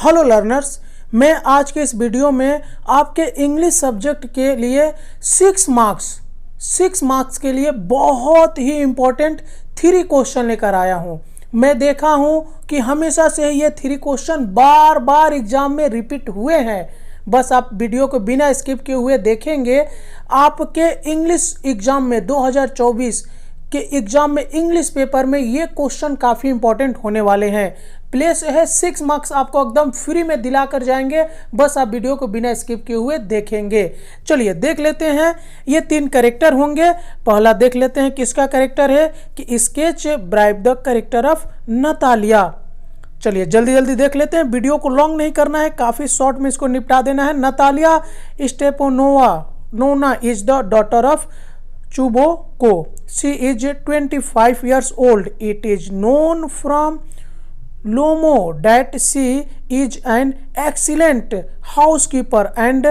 Hello learners, मैं आज के इस वीडियो में आपके इंग्लिश सब्जेक्ट के लिए 6 मार्क्स के लिए बहुत ही इम्पोर्टेंट 3 क्वेश्चन लेकर आया हूँ। मैं देखा हूँ कि हमेशा से ये 3 क्वेश्चन बार बार एग्जाम में रिपीट हुए हैं। बस आप वीडियो को बिना स्किप किए हुए देखेंगे, आपके इंग्लिश एग्जाम में 2024 के एग्जाम में इंग्लिश पेपर में ये क्वेश्चन काफ़ी इंपॉर्टेंट होने वाले हैं। प्लेस है 6 मार्क्स आपको एकदम फ्री में दिला कर जाएंगे, बस आप वीडियो को बिना स्किप किए हुए देखेंगे। चलिए देख लेते हैं। ये 3 कैरेक्टर होंगे। पहला देख लेते हैं किसका कैरेक्टर है कि sketch bribe the character of Natalia. चलिए जल्दी जल्दी देख लेते हैं, वीडियो को लॉन्ग नहीं करना है, काफ़ी शॉर्ट में इसको निपटा देना है। Natalia Stepanova is the daughter of Chuboko. She is 25 years old. It is known from Lomo that she is an excellent housekeeper and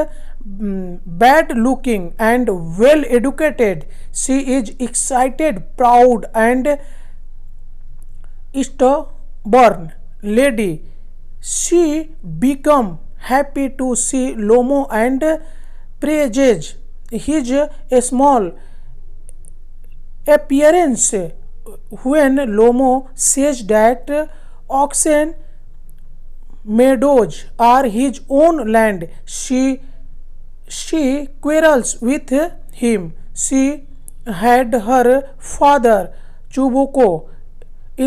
bad looking and well educated. She is excited, proud and stubborn lady. She become happy to see Lomo and praises his small appearance when Lomo says that oxen meadows are his own land. She quarrels with him. She had her father Chuboko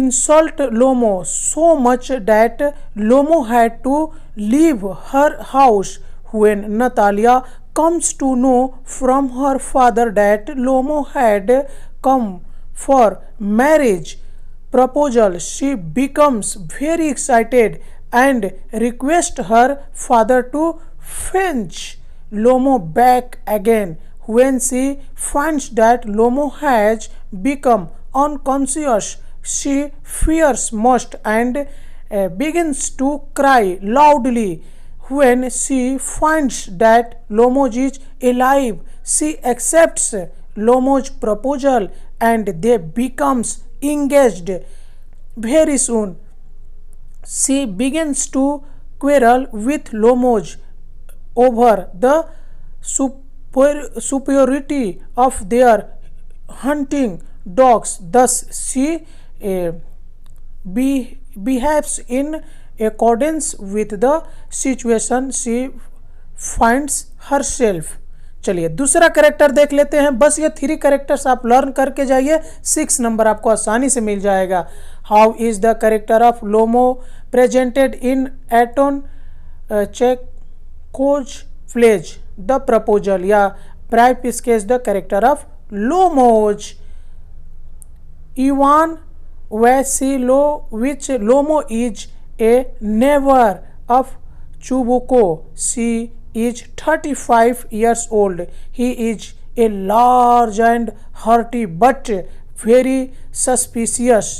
insult Lomo so much that Lomo had to leave her house. When Natalia comes to know from her father that Lomo had come for marriage proposal, she becomes very excited and requests her father to fetch Lomo back again. When she finds that Lomo has become unconscious, she fears most and begins to cry loudly. When she finds that Lomo is alive, she accepts Lomo's proposal and they becomes engaged. Very soon, she begins to quarrel with Lomo's over the superiority of their hunting dogs. Thus, she behaves in accordance with the situation she finds herself. चलिए दूसरा character देख लेते हैं। बस ये 3 characters आप learn करके जाइए, 6 नंबर आपको आसानी से मिल जाएगा। How is the character of Lomov presented in Anton Chekhov's play the proposal, या brief sketch the character of Lomov's. Ivan Vassilevitch Lomov is a neighbor of Chuboko. She is 35 years old. He is a large and hearty but very suspicious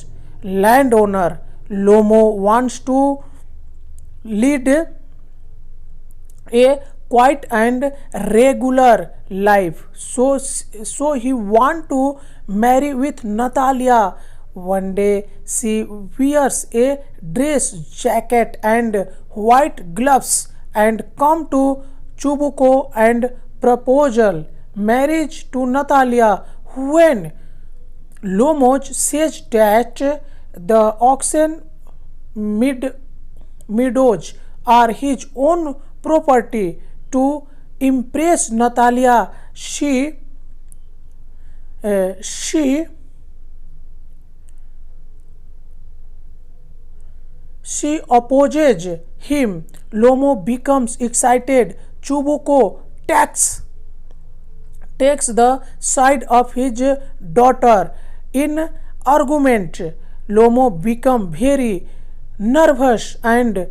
landowner. Lomo wants to lead a quiet and regular life, so he want to marry with Natalia. One day she wears a dress jacket and white gloves and come to Chuboko and proposal marriage to Natalia. When Lomo says that the oxen meadows are his own property, to impress Natalia, she opposes him. Lomo becomes excited. Chuboko takes the side of his daughter. In argument, Lomo becomes very nervous and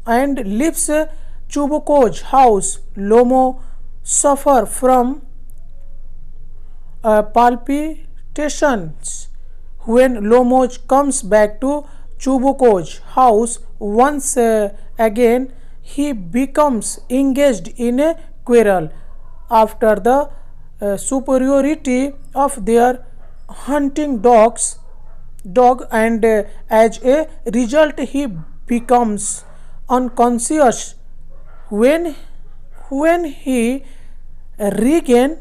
leaves Chuboko's house. Lomo suffers from palpitations. When Lomo comes back to Chuboko's house once again, he becomes engaged in a quarrel. After the superiority of their hunting dog, and as a result he becomes unconscious. When he regain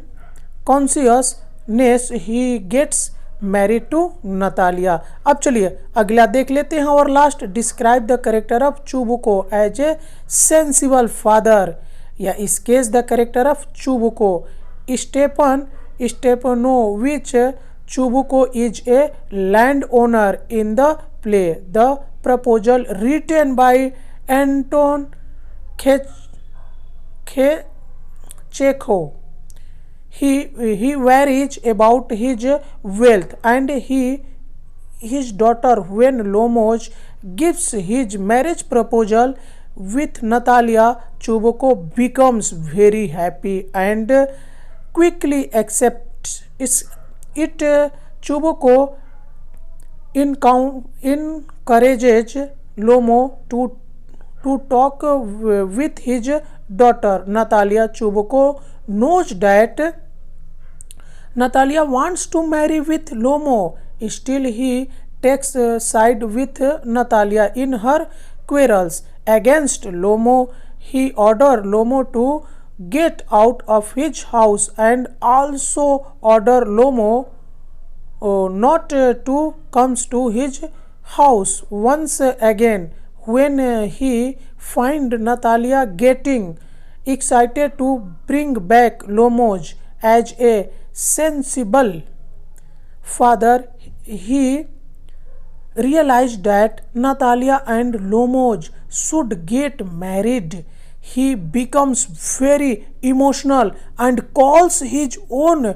consciousness he gets married to Natalia. अब चलिए अगला देख लेते हैं और last, describe the character of Chubukov as a sensible father, या इस case the character of Chubukov Stepanovich Chubukov is a landowner in the play the proposal written by Anton Chekhov. He worries about his wealth and his daughter when Lomos gives his marriage proposal with Natalia. Chuboko becomes very happy and quickly accepts it. Chuboko encourages Lomo to talk with his daughter Natalia. Chuboko knows that Natalia wants to marry with Lomo. Still he takes side with Natalia in her quarrels against Lomo. He orders Lomo to get out of his house and also order Lomo not to come to his house once again. When he find Natalia getting excited to bring back Lomos as a sensible father, he realized that Natalia and Lomos should get married. He becomes very emotional and calls his own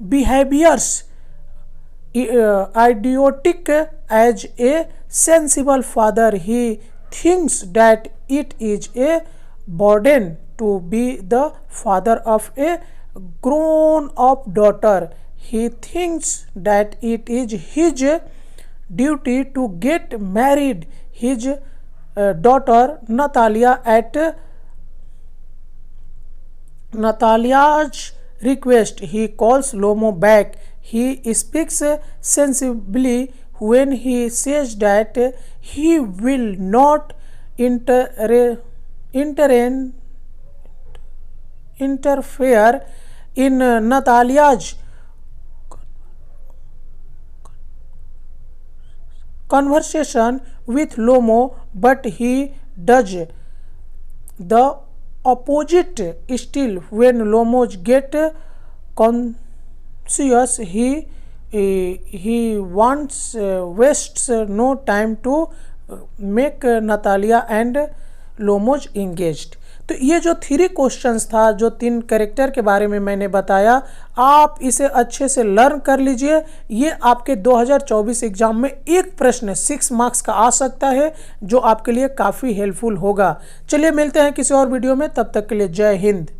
behaviors idiotic. As a sensible father, he thinks that it is a burden to be the father of a grown-up daughter. He thinks that it is his duty to get married his daughter Natalia at Natalia's request. He calls Lomo back. He speaks sensibly when he says that he will not interfere in Natalia's conversation with Lomo, but he does the opposite. Still, when Lomos get conscious, he wastes no time to make Natalia and Lomos engaged. तो ये जो 3 questions था, जो 3 character के बारे में मैंने बताया, आप इसे अच्छे से लर्न कर लीजिए. ये आपके 2024 एग्जाम में एक प्रश्न 6 मार्क्स का आ सकता है, जो आपके लिए काफ़ी हेल्पफुल होगा. चलिए मिलते हैं किसी और वीडियो में, तब तक के लिए जय हिंद.